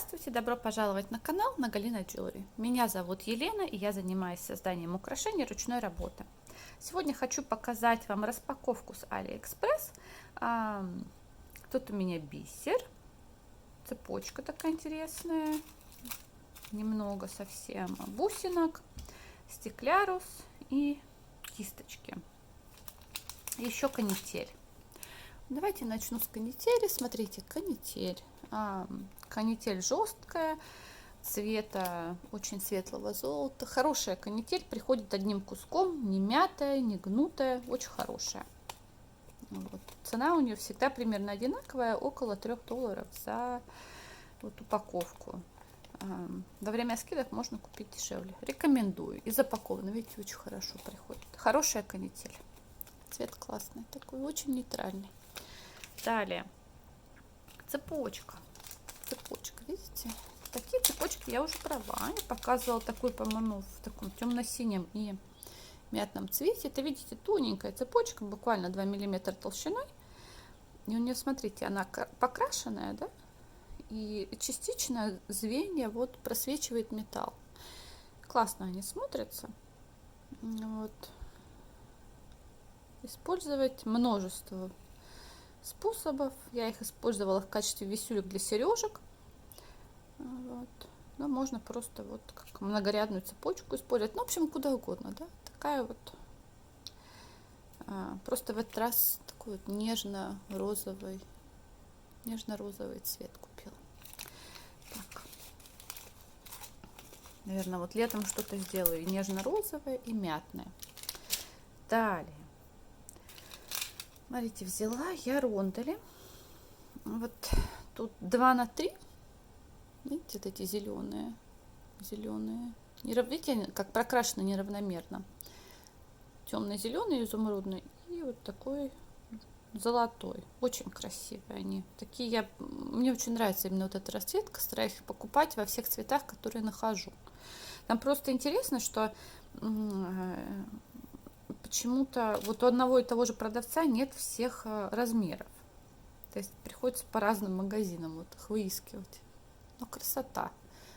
Здравствуйте, добро пожаловать на канал Нагалина Jewelry. Меня зовут Елена, и я занимаюсь созданием украшений ручной работы. Сегодня хочу показать вам распаковку с AliExpress. Тут у меня бисер, цепочка такая интересная, немного совсем бусинок, стеклярус и кисточки. Еще канитель. Давайте начну с канители. Смотрите, канитель. Канитель жесткая, цвета очень светлого золота. Хорошая канитель, приходит одним куском, не мятая, не гнутая, очень хорошая. Вот. Цена у нее всегда примерно одинаковая, около $3 за вот упаковку. Во время скидок можно купить дешевле. Рекомендую. И запаковано, видите, очень хорошо приходит. Хорошая канитель. Цвет классный, такой очень нейтральный. Далее цепочка. Цепочка, видите? Такие цепочки я уже брала. Я показывала такую, по-моему, в таком темно-синем и мятном цвете. Это, видите, тоненькая цепочка, буквально 2 мм толщиной. И у нее, смотрите, она покрашенная, да? И частично звенья вот просвечивает металл. Классно они смотрятся. Вот. Использовать множество способов. Я их использовала в качестве висюлек для сережек. Вот. Но можно просто вот как многорядную цепочку использовать. Ну, в общем, куда угодно, да. Такая вот. Просто в этот раз такой вот нежно-розовый цвет купила. Так. Наверное, вот летом что-то сделаю нежно-розовое и мятное. Далее. Смотрите, взяла я рондели. Вот тут 2 на 3. Видите, вот эти зеленые. Видите, как прокрашены неравномерно. Темно-зеленый, изумрудный и вот такой золотой. Очень красивые они. Такие мне очень нравится именно вот эта расцветка. Стараюсь их покупать во всех цветах, которые нахожу. Там просто интересно, что почему-то вот у одного и того же продавца нет всех размеров. То есть приходится по разным магазинам вот их выискивать. Но красота.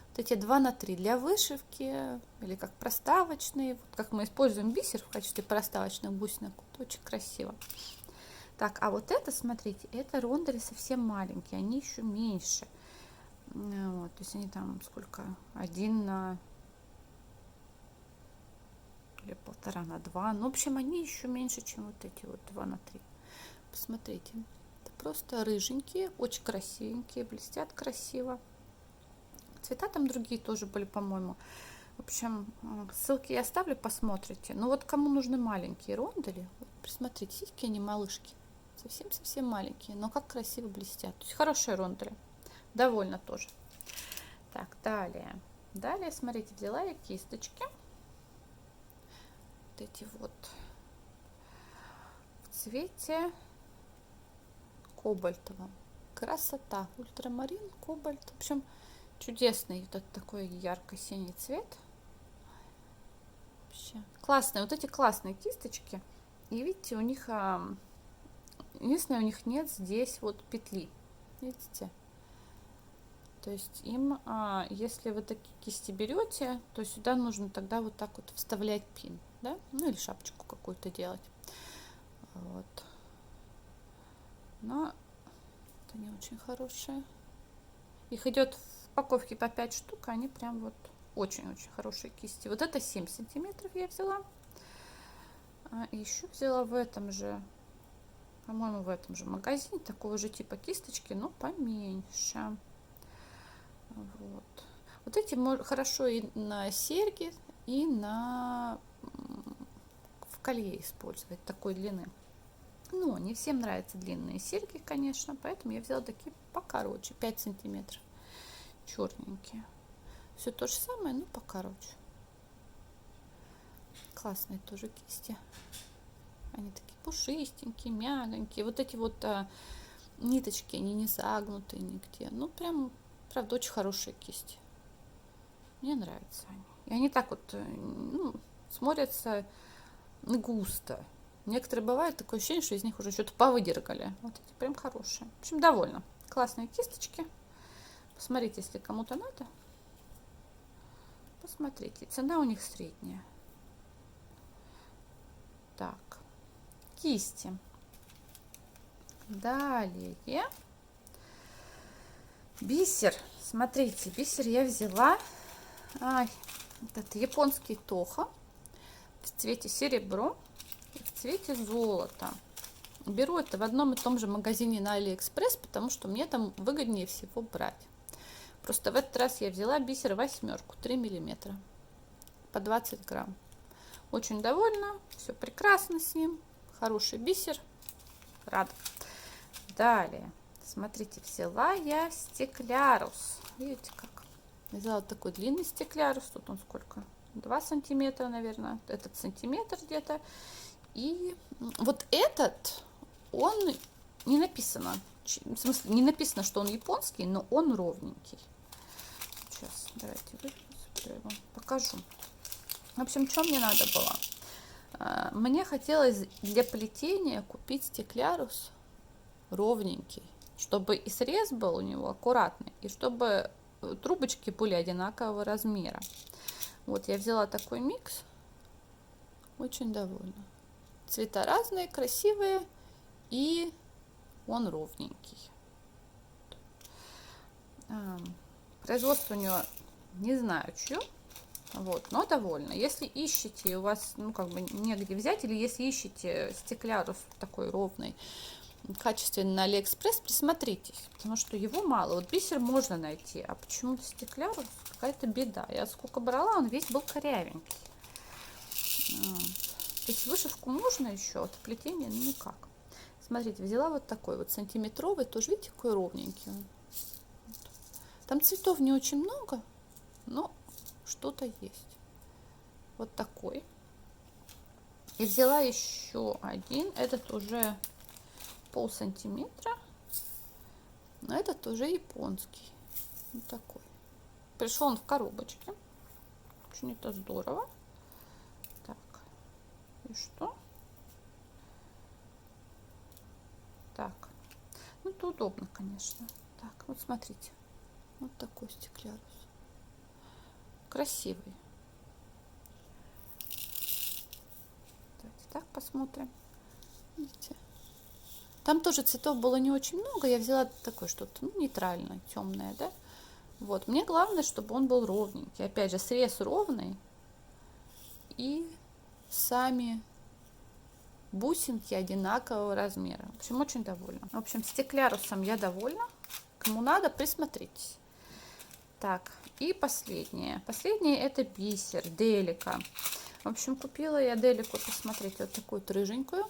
Вот эти 2 на 3 для вышивки или как проставочные. Вот как мы используем бисер в качестве проставочных бусинок. Вот очень красиво. Так, а вот это, смотрите, это рондели совсем маленькие. Они еще меньше. Вот, то есть они там сколько? 1 на... или 1,5 на 2. Ну, в общем, они еще меньше, чем вот эти вот 2 на 3. Посмотрите. Это просто рыженькие, очень красивенькие, блестят красиво. Цвета там другие тоже были, по-моему. В общем, ссылки я оставлю, посмотрите. Но вот кому нужны маленькие рондели, вот, присмотрите, сиськи они малышки. Совсем-совсем маленькие, но как красиво блестят. То есть хорошие рондели. Довольно тоже. Так, далее. Далее, смотрите, взяла я кисточки. Вот эти вот в цвете кобальтовом. Красота. Ультрамарин, кобальт. В общем, чудесный вот такой ярко-синий цвет. Вообще классные. Вот эти классные кисточки. И видите, у них единственное, у них нет здесь вот петли. Видите? То есть им, если вы такие кисти берете, то сюда нужно тогда вот так вот вставлять пин, да? Ну или шапочку какую-то делать. Вот. Но это не очень хорошие. Их идет в упаковке по 5 штук, они прям вот очень-очень хорошие кисти. Вот это 7 сантиметров я взяла. И еще взяла в этом же, по-моему, в этом же магазине такого же типа кисточки, но поменьше. Вот. Вот эти хорошо и на серьги, и в колье использовать такой длины. Ну, не всем нравятся длинные серьги, конечно, поэтому я взяла такие покороче, 5 сантиметров, черненькие. Все то же самое, но покороче. Классные тоже кисти. Они такие пушистенькие, мягонькие. Вот эти вот ниточки, они не загнутые нигде. Ну, прям, правда, очень хорошие кисти. Мне нравятся они. И они так вот смотрятся густо. Некоторые бывают такое ощущение, что из них уже что-то повыдергали. Вот эти прям хорошие. В общем, довольно. Классные кисточки. посмотрите, если кому-то надо. Посмотрите, цена у них средняя. Так, кисти. Далее бисер. Смотрите, бисер я взяла. Этот японский Тоха в цвете серебро и в цвете золота. Беру это в одном и том же магазине на Алиэкспресс, потому что мне там выгоднее всего брать. Просто в этот раз я взяла бисер 8, 3 миллиметра по 20 грамм. Очень довольна, все прекрасно с ним, хороший бисер, рада. Далее, смотрите, взяла я стеклярус. Видите как? Взяла такой длинный стеклярус, тут он сколько? 2 сантиметра, наверное, этот сантиметр где-то. И вот этот, он не написано, в смысле, не написано, что он японский, но он ровненький. Сейчас, давайте я вам покажу. В общем, что мне надо было? Мне хотелось для плетения купить стеклярус ровненький, чтобы и срез был у него аккуратный, и чтобы трубочки были одинакового размера. Вот я взяла такой микс, очень довольна. Цвета разные, красивые, и он ровненький. Производство у него не знаю чье, вот, но довольна. Если ищете, у вас как бы негде взять, или если ищете стеклярус такой ровный, качественный на Алиэкспресс, присмотритесь, потому что его мало. Вот бисер можно найти, а почему-то стеклярус какая-то беда. Я сколько брала, он весь был корявенький. То есть вышивку можно еще, от плетения никак. Смотрите, взяла вот такой вот сантиметровый, тоже видите, какой ровненький он. Там цветов не очень много, но что-то есть. Вот такой. И взяла еще один, этот уже полсантиметра, но этот уже японский. Вот такой. Пришел он в коробочке. Очень это здорово. Так, и что? Так, ну это удобно, конечно. Так, вот смотрите. Вот такой стеклярус. Красивый. Давайте так посмотрим. Видите? Там тоже цветов было не очень много. Я взяла такое что-то нейтральное, темное, да? Вот. Мне главное, чтобы он был ровненький. Опять же, срез ровный. И сами бусинки одинакового размера. В общем, очень довольна. В общем, стеклярусом я довольна. Кому надо, присмотритесь. Так, и последнее. Последнее это бисер, делика. В общем, купила я делику, посмотрите, вот такую вот рыженькую.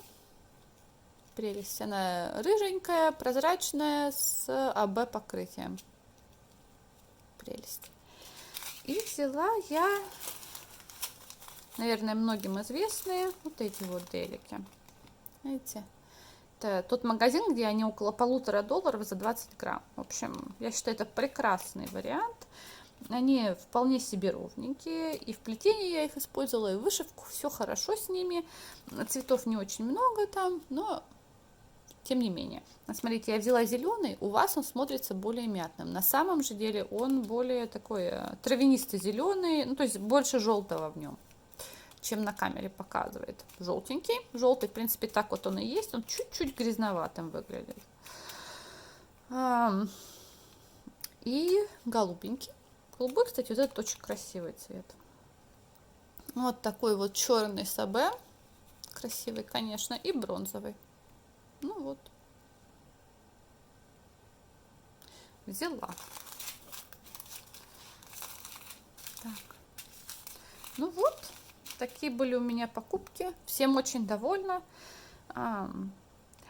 Прелесть. Она рыженькая, прозрачная, с АБ покрытием. Прелесть. И взяла я, наверное, многим известные вот эти вот делики. Видите? Это тот магазин, где они около $1,5 за 20 грамм. В общем, я считаю, это прекрасный вариант. Они вполне себе ровненькие. И в плетении я их использовала, и в вышивку. Все хорошо с ними. Цветов не очень много там, но тем не менее. Смотрите, я взяла зеленый. У вас он смотрится более мятным. На самом же деле он более такой травянистый зеленый. Ну, то есть больше желтого в нем, чем на камере показывает. Желтенький. Желтый, в принципе, так вот он и есть. Он чуть-чуть грязноватым выглядит. И голубенький. Голубой, кстати, вот этот очень красивый цвет. Вот такой вот черный с АБ. Красивый, конечно. И бронзовый. Ну вот. Взяла. Так. Ну вот. Такие были у меня покупки. Всем очень довольна.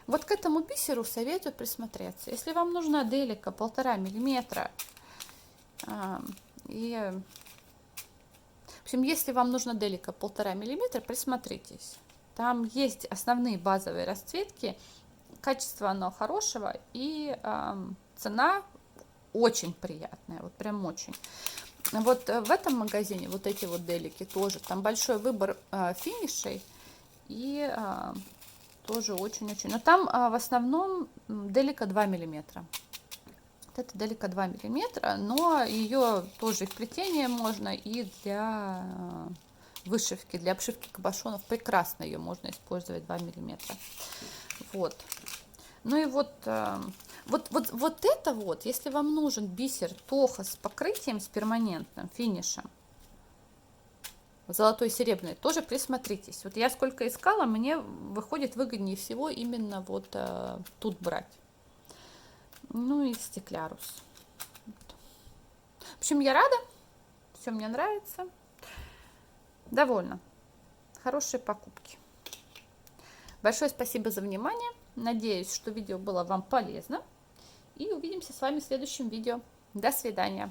Вот к этому бисеру советую присмотреться. Если вам нужна делика 1,5 миллиметра, и, в общем, если вам нужна делика 1,5 миллиметра, присмотритесь. Там есть основные базовые расцветки, качество оно хорошего, и цена очень приятная, вот прям очень. Вот в этом магазине вот эти вот делики тоже, там большой выбор финишей, и тоже очень-очень. Но там в основном делика 2 миллиметра. Вот Это Делика 2 миллиметра, но ее тоже и в плетение можно, и для вышивки, для обшивки кабошонов. Прекрасно ее можно использовать 2 миллиметра. Вот. Ну и вот это вот, если вам нужен бисер Тоха с покрытием, с перманентным финишем, золотой и серебряный, тоже присмотритесь. Вот я сколько искала, мне выходит выгоднее всего именно вот тут брать. Ну и стеклярус. Вот. В общем, я рада, все мне нравится, довольна. Хорошие покупки. Большое спасибо за внимание. Надеюсь, что видео было вам полезно. И увидимся с вами в следующем видео. До свидания.